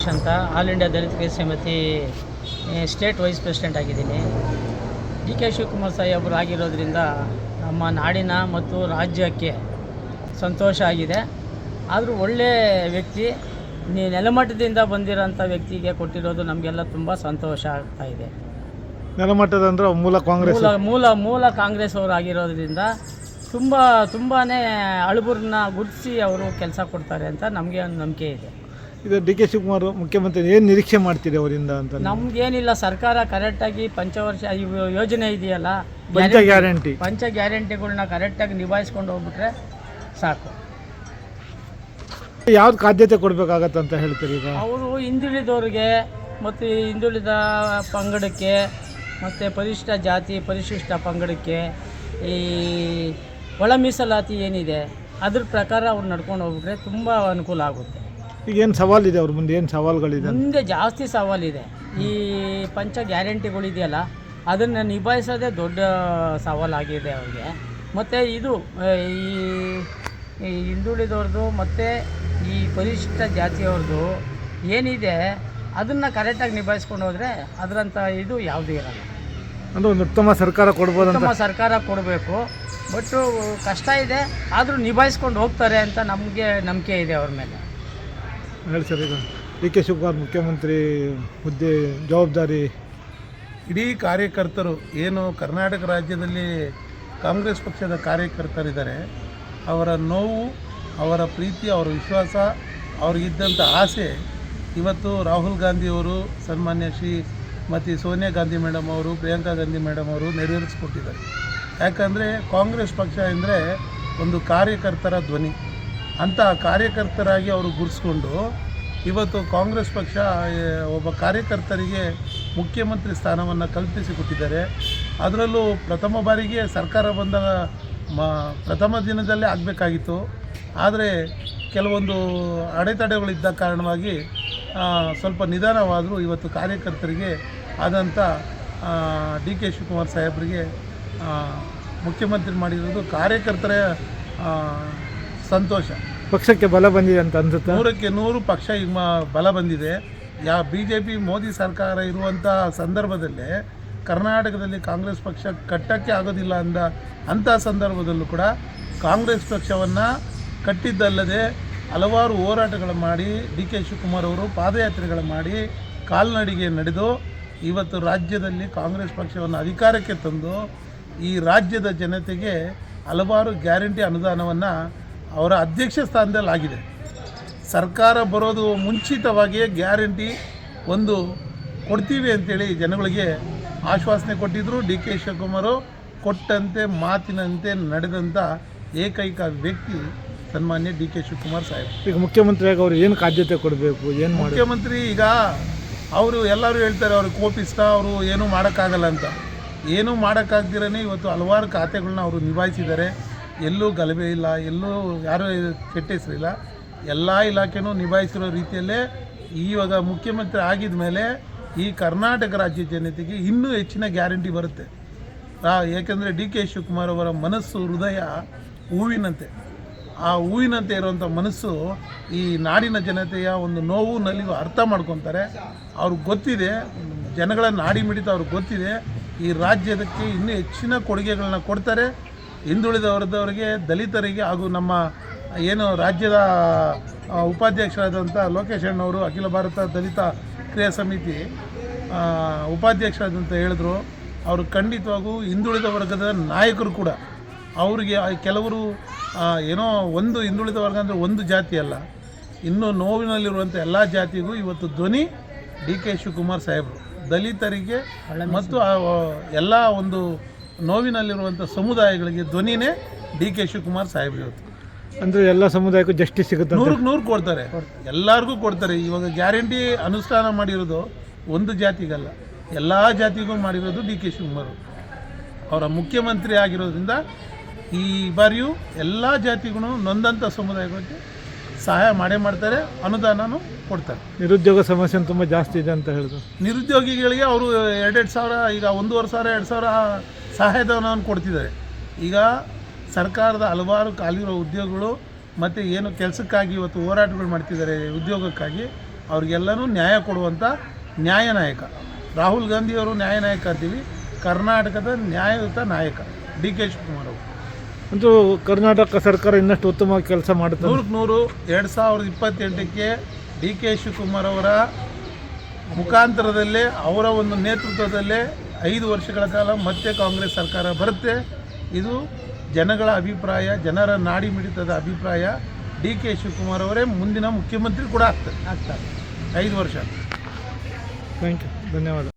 ವೆಂಕಟೇಶ್ ಅಂತ, all India ದಲಿತ case ಸಮಿತಿ state vice president ಆಗಿದ್ದೀನಿ. ಡಿ ಕೆ ಶಿವಕುಮಾರ್ ಸಾಹೇಬರು ಆಗಿರೋದ್ರಿಂದ ನಮ್ಮ ನಾಡಿನ ಮತ್ತು ರಾಜ್ಯಕ್ಕೆ ಸಂತೋಷ ಆಗಿದೆ. ಆದರೂ ಒಳ್ಳೆಯ ವ್ಯಕ್ತಿ, ನೆಲಮಟ್ಟದಿಂದ ಬಂದಿರೋಂಥ ವ್ಯಕ್ತಿಗೆ ಕೊಟ್ಟಿರೋದು ನಮಗೆಲ್ಲ ತುಂಬ ಸಂತೋಷ ಆಗ್ತಾಯಿದೆ. ನೆಲಮಟ್ಟದ ಅಂದರೆ ಮೂಲ ಕಾಂಗ್ರೆಸ್ ಅವರು ಆಗಿರೋದ್ರಿಂದ ತುಂಬಾ ಅಳುಬುರನ್ನ ಗುರುತಿಸಿ ಅವರು ಕೆಲಸ ಕೊಡ್ತಾರೆ ಅಂತ ನಮಗೆ ನಂಬಿಕೆ ಇದೆ. ಇದು ಡಿ ಕೆ ಶಿವಕುಮಾರ್ ಮುಖ್ಯಮಂತ್ರಿ ಏನು ನಿರೀಕ್ಷೆ ಮಾಡ್ತೀರಿ ಅವರಿಂದ ಅಂತ? ನಮಗೇನಿಲ್ಲ, ಸರ್ಕಾರ ಕರೆಕ್ಟಾಗಿ ಪಂಚವರ್ಷ ಯೋಜನೆ ಇದೆಯಲ್ಲ, ಪಂಚ ಗ್ಯಾರಂಟಿಗಳನ್ನ ಕರೆಕ್ಟಾಗಿ ನಿಭಾಯಿಸ್ಕೊಂಡು ಹೋಗ್ಬಿಟ್ರೆ ಸಾಕು. ಯಾವ್ದು ಆದ್ಯತೆ ಕೊಡಬೇಕಾಗತ್ತೆ ಅಂತ ಹೇಳ್ತೀರಿ? ಈಗ ಅವರು ಹಿಂದುಳಿದವ್ರಿಗೆ ಮತ್ತು ಹಿಂದುಳಿದ ಪಂಗಡಕ್ಕೆ ಮತ್ತು ಪರಿಶಿಷ್ಟ ಜಾತಿ ಪರಿಶಿಷ್ಟ ಪಂಗಡಕ್ಕೆ ಈ ಒಳ ಮೀಸಲಾತಿ ಏನಿದೆ ಅದ್ರ ಪ್ರಕಾರ ಅವ್ರು ನಡ್ಕೊಂಡು ಹೋಗ್ಬಿಟ್ರೆ ತುಂಬ ಅನುಕೂಲ ಆಗುತ್ತೆ. ಈಗ ಏನು ಸವಾಲಿದೆ ಅವ್ರ ಮುಂದೆ? ಏನು ಸವಾಲುಗಳಿದೆ? ಮುಂದೆ ಜಾಸ್ತಿ ಸವಾಲಿದೆ. ಈ ಪಂಚ ಗ್ಯಾರಂಟಿಗಳಿದೆಯಲ್ಲ ಅದನ್ನು ನಿಭಾಯಿಸೋದೇ ದೊಡ್ಡ ಸವಾಲಾಗಿದೆ ಅವ್ರಿಗೆ. ಮತ್ತು ಇದು ಈ ಹಿಂದುಳಿದವ್ರದ್ದು ಮತ್ತು ಈ ಪರಿಶಿಷ್ಟ ಜಾತಿಯವ್ರದ್ದು ಏನಿದೆ ಅದನ್ನು ಕರೆಕ್ಟಾಗಿ ನಿಭಾಯಿಸ್ಕೊಂಡು ಹೋದರೆ ಅದರಂಥ ಇದು ಯಾವುದೂ ಇರಲ್ಲ. ಅಂದರೆ ಒಂದು ಉತ್ತಮ ಸರ್ಕಾರ ಕೊಡ್ಬೋದು, ಉತ್ತಮ ಸರ್ಕಾರ ಕೊಡಬೇಕು. ಬಟ್ಟು ಕಷ್ಟ ಇದೆ, ಆದರೂ ನಿಭಾಯಿಸ್ಕೊಂಡು ಹೋಗ್ತಾರೆ ಅಂತ ನಮಗೆ ನಂಬಿಕೆ ಇದೆ ಅವ್ರ ಮೇಲೆ. ಹೇಳಿ ಸರ್, ಈಗ ಡಿ ಕೆ ಶಿವಕುಮಾರ್ ಮುಖ್ಯಮಂತ್ರಿ ಹುದ್ದೆ ಜವಾಬ್ದಾರಿ ಇಡೀ ಕಾರ್ಯಕರ್ತರು ಏನು ಕರ್ನಾಟಕ ರಾಜ್ಯದಲ್ಲಿ ಕಾಂಗ್ರೆಸ್ ಪಕ್ಷದ ಕಾರ್ಯಕರ್ತರಿದ್ದಾರೆ, ಅವರ ನೋವು, ಅವರ ಪ್ರೀತಿ, ಅವರ ವಿಶ್ವಾಸ, ಅವ್ರಿಗಿದ್ದಂಥ ಆಸೆ ಇವತ್ತು ರಾಹುಲ್ ಗಾಂಧಿಯವರು, ಸನ್ಮಾನ್ಯ ಶ್ರೀಮತಿ ಸೋನಿಯಾ ಗಾಂಧಿ ಮೇಡಮ್ ಅವರು, ಪ್ರಿಯಾಂಕಾ ಗಾಂಧಿ ಮೇಡಮ್ ಅವರು ನೆರವೇರಿಸ್ಕೊಟ್ಟಿದ್ದಾರೆ. ಯಾಕಂದರೆ ಕಾಂಗ್ರೆಸ್ ಪಕ್ಷ ಅಂದರೆ ಒಂದು ಕಾರ್ಯಕರ್ತರ ಧ್ವನಿ. ಅಂಥ ಕಾರ್ಯಕರ್ತರಾಗಿ ಅವರು ಗುರುಸ್ಕೊಂಡು ಇವತ್ತು ಕಾಂಗ್ರೆಸ್ ಪಕ್ಷ ಒಬ್ಬ ಕಾರ್ಯಕರ್ತರಿಗೆ ಮುಖ್ಯಮಂತ್ರಿ ಸ್ಥಾನವನ್ನು ಕಲ್ಪಿಸಿಕೊಟ್ಟಿದ್ದಾರೆ. ಅದರಲ್ಲೂ ಪ್ರಥಮ ಬಾರಿಗೆ ಸರ್ಕಾರ ಬಂದಾಗ ಪ್ರಥಮ ದಿನದಲ್ಲೇ ಆಗಬೇಕಾಗಿತ್ತು. ಆದರೆ ಕೆಲವೊಂದು ಅಡೆತಡೆಗಳಿದ್ದ ಕಾರಣವಾಗಿ ಸ್ವಲ್ಪ ನಿಧಾನವಾದರೂ ಇವತ್ತು ಕಾರ್ಯಕರ್ತರಿಗೆ ಆದಂಥ ಡಿ ಕೆ ಶಿವಕುಮಾರ್ ಸಾಹೇಬರಿಗೆ ಮುಖ್ಯಮಂತ್ರಿ ಮಾಡಿರೋದು ಕಾರ್ಯಕರ್ತರ ಸಂತೋಷ. ಪಕ್ಷಕ್ಕೆ ಬಲ ಬಂದಿದೆ ಅಂತ ಅನ್ಸುತ್ತೆ. 100ಕ್ಕೆ 100 ಪಕ್ಷ ಈಗ ಬಲ ಬಂದಿದೆ. BJP ಮೋದಿ ಸರ್ಕಾರ ಇರುವಂಥ ಸಂದರ್ಭದಲ್ಲೇ ಕರ್ನಾಟಕದಲ್ಲಿ ಕಾಂಗ್ರೆಸ್ ಪಕ್ಷ ಕಟ್ಟಕ್ಕೆ ಆಗೋದಿಲ್ಲ ಅಂಥ ಸಂದರ್ಭದಲ್ಲೂ ಕೂಡ ಕಾಂಗ್ರೆಸ್ ಪಕ್ಷವನ್ನು ಕಟ್ಟಿದ್ದಲ್ಲದೆ ಹಲವಾರು ಹೋರಾಟಗಳು ಮಾಡಿ ಡಿ ಕೆ ಶಿವಕುಮಾರ್ ಅವರು ಪಾದಯಾತ್ರೆಗಳು ಮಾಡಿ ಕಾಲ್ನಡಿಗೆ ನಡೆದು ಇವತ್ತು ರಾಜ್ಯದಲ್ಲಿ ಕಾಂಗ್ರೆಸ್ ಪಕ್ಷವನ್ನು ಅಧಿಕಾರಕ್ಕೆ ತಂದು ಈ ರಾಜ್ಯದ ಜನತೆಗೆ ಹಲವಾರು ಗ್ಯಾರಂಟಿ ಅನುದಾನವನ್ನು ಅವರ ಅಧ್ಯಕ್ಷ ಸ್ಥಾನದಲ್ಲಿ ಆಗಿದೆ. ಸರ್ಕಾರ ಬರೋದು ಮುಂಚಿತವಾಗಿಯೇ ಗ್ಯಾರಂಟಿ ಒಂದು ಕೊಡ್ತೀವಿ ಅಂತೇಳಿ ಜನಗಳಿಗೆ ಆಶ್ವಾಸನೆ ಕೊಟ್ಟಿದ್ದರು. ಡಿ ಕೆ ಶಿವಕುಮಾರ್ ಕೊಟ್ಟಂತೆ ಮಾತಿನಂತೆ ನಡೆದಂಥ ಏಕೈಕ ವ್ಯಕ್ತಿ ಸನ್ಮಾನ್ಯ ಡಿ ಕೆ ಶಿವಕುಮಾರ್ ಸಾಹೇಬ್. ಈಗ ಮುಖ್ಯಮಂತ್ರಿಯಾಗಿ ಅವರು ಏನು ಆದ್ಯತೆ ಕೊಡಬೇಕು, ಏನು ಮುಖ್ಯಮಂತ್ರಿ ಈಗ ಅವರು ಎಲ್ಲರೂ ಹೇಳ್ತಾರೆ ಅವ್ರಿಗೆ ಕೋಪಿಸ್ತಾ ಅವರು ಏನೂ ಮಾಡೋಕ್ಕಾಗಲ್ಲ ಅಂತ. ಏನೂ ಮಾಡೋಕ್ಕಾಗ್ದಿರೇ ಇವತ್ತು ಹಲವಾರು ಖಾತೆಗಳನ್ನ ಅವರು ನಿಭಾಯಿಸಿದ್ದಾರೆ. ಎಲ್ಲೂ ಗಲಭೆ ಇಲ್ಲ, ಎಲ್ಲೂ ಯಾರೂ ಕೆಟ್ಟ ಹೆಸರಿಲ್ಲ. ಎಲ್ಲ ಇಲಾಖೆನೂ ನಿಭಾಯಿಸಿರೋ ರೀತಿಯಲ್ಲೇ ಇವಾಗ ಮುಖ್ಯಮಂತ್ರಿ ಆಗಿದ ಮೇಲೆ ಈ ಕರ್ನಾಟಕ ರಾಜ್ಯ ಜನತೆಗೆ ಇನ್ನೂ ಹೆಚ್ಚಿನ ಗ್ಯಾರಂಟಿ ಬರುತ್ತೆ. ಏಕೆಂದರೆ ಡಿ ಕೆ ಶಿವಕುಮಾರ್ ಅವರ ಮನಸ್ಸು, ಹೃದಯ ಹೂವಿನಂತೆ. ಆ ಹೂವಿನಂತೆ ಇರುವಂಥ ಮನಸ್ಸು ಈ ನಾಡಿನ ಜನತೆಯ ಒಂದು ನೋವು ನಲಿವು ಅರ್ಥ ಮಾಡ್ಕೊತಾರೆ. ಅವ್ರಿಗೆ ಗೊತ್ತಿದೆ, ಜನಗಳ ನಾಡಿ ಮಿಡಿತ ಅವ್ರಿಗೆ ಗೊತ್ತಿದೆ. ಈ ರಾಜ್ಯದಕ್ಕೆ ಇನ್ನೂ ಹೆಚ್ಚಿನ ಕೊಡುಗೆಗಳನ್ನ ಕೊಡ್ತಾರೆ. ಹಿಂದುಳಿದ ವರ್ಗದವರಿಗೆ, ದಲಿತರಿಗೆ ಹಾಗೂ ನಮ್ಮ ಏನು ರಾಜ್ಯದ ಉಪಾಧ್ಯಕ್ಷರಾದಂಥ ಲೋಕೇಶ್ ಅಣ್ಣವರು ಅಖಿಲ ಭಾರತ ದಲಿತ ಕ್ರಿಯಾ ಸಮಿತಿ ಉಪಾಧ್ಯಕ್ಷರಾದಂಥ ಹೇಳಿದ್ರು. ಅವರು ಖಂಡಿತವಾಗೂ ಹಿಂದುಳಿದ ವರ್ಗದ ನಾಯಕರು ಕೂಡ ಅವರಿಗೆ ಕೆಲವರು ಏನೋ ಒಂದು ಹಿಂದುಳಿದ ವರ್ಗ ಅಂದರೆ ಒಂದು ಜಾತಿ ಅಲ್ಲ, ಇನ್ನೂ ನೋವಿನಲ್ಲಿರುವಂಥ ಎಲ್ಲ ಜಾತಿಗೂ ಇವತ್ತು ಧ್ವನಿ ಡಿ ಕೆ ಶಿವಕುಮಾರ್ ಸಾಹೇಬರು. ದಲಿತರಿಗೆ ಮತ್ತು ಎಲ್ಲ ಒಂದು ನೋವಿನಲ್ಲಿರುವಂಥ ಸಮುದಾಯಗಳಿಗೆ ಧ್ವನಿನೇ ಡಿ ಕೆ ಶಿವಕುಮಾರ್ ಸಾಹೇಬರು. ಇವತ್ತು ಅಂದರೆ ಎಲ್ಲ ಸಮುದಾಯಕ್ಕೂ ಜಸ್ಟಿಸ್ ಸಿಗುತ್ತೆ, 100ಕ್ಕೆ 100 ಕೊಡ್ತಾರೆ, ಎಲ್ಲರಿಗೂ ಕೊಡ್ತಾರೆ. ಇವಾಗ ಗ್ಯಾರಂಟಿ ಅನುಷ್ಠಾನ ಮಾಡಿರೋದು ಒಂದು ಜಾತಿಗಲ್ಲ, ಎಲ್ಲ ಜಾತಿಗೂ ಮಾಡಿರೋದು ಡಿ ಕೆ ಶಿವಕುಮಾರ್. ಅವರ ಮುಖ್ಯಮಂತ್ರಿ ಆಗಿರೋದ್ರಿಂದ ಈ ಬಾರಿಯೂ ಎಲ್ಲ ಜಾತಿಗೂ ನೊಂದಂಥ ಸಮುದಾಯಗಳಿಗೆ ಸಹಾಯ ಮಾಡೇ ಮಾಡ್ತಾರೆ, ಅನುದಾನನೂ ಕೊಡ್ತಾರೆ. ನಿರುದ್ಯೋಗ ಸಮಸ್ಯೆ ತುಂಬ ಜಾಸ್ತಿ ಇದೆ ಅಂತ ಹೇಳಿದ್ರು. ನಿರುದ್ಯೋಗಿಗಳಿಗೆ ಅವರು 2-2 ಸಾವಿರ, ಈಗ 1,500 2,000 ಸಹಾಯಧನವನ್ನು ಕೊಡ್ತಿದ್ದಾರೆ. ಈಗ ಸರ್ಕಾರದ ಹಲವಾರು ಖಾಲಿರೋ ಉದ್ಯೋಗಗಳು ಮತ್ತು ಏನು ಕೆಲಸಕ್ಕಾಗಿ ಇವತ್ತು ಹೋರಾಟಗಳು ಮಾಡ್ತಿದ್ದಾರೆ ಉದ್ಯೋಗಕ್ಕಾಗಿ, ಅವ್ರಿಗೆಲ್ಲನೂ ನ್ಯಾಯ ಕೊಡುವಂಥ ನ್ಯಾಯನಾಯಕ. ರಾಹುಲ್ ಗಾಂಧಿಯವರು ನ್ಯಾಯನಾಯಕ ಅಂತೀವಿ, ಕರ್ನಾಟಕದ ನ್ಯಾಯಯುತ ನಾಯಕ ಡಿ ಕೆ ಶಿವಕುಮಾರ್ ಅವರು. ಅಂತೂ ಕರ್ನಾಟಕ ಸರ್ಕಾರ ಇನ್ನಷ್ಟು ಉತ್ತಮವಾಗಿ ಕೆಲಸ ಮಾಡುತ್ತೆ. 100 2028ಕ್ಕೆ ಡಿ ಕೆ ಶಿವಕುಮಾರ್ ಅವರ ಮುಖಾಂತರದಲ್ಲೇ, ಅವರ ಒಂದು ನೇತೃತ್ವದಲ್ಲೇ 5 ವರ್ಷಗಳ ಕಾಲ ಮತ್ತೆ ಕಾಂಗ್ರೆಸ್ ಸರ್ಕಾರ ಬರುತ್ತೆ. ಇದು ಜನಗಳ ಅಭಿಪ್ರಾಯ, ಜನರ ನಾಡಿ ಮಿಡಿತದ ಅಭಿಪ್ರಾಯ. ಡಿ ಕೆ ಶಿವಕುಮಾರ್ ಅವರೇ ಮುಂದಿನ ಮುಖ್ಯಮಂತ್ರಿ ಕೂಡ ಆಗ್ತಾರೆ 5 ವರ್ಷ. ಥ್ಯಾಂಕ್ ಯು, ಧನ್ಯವಾದ.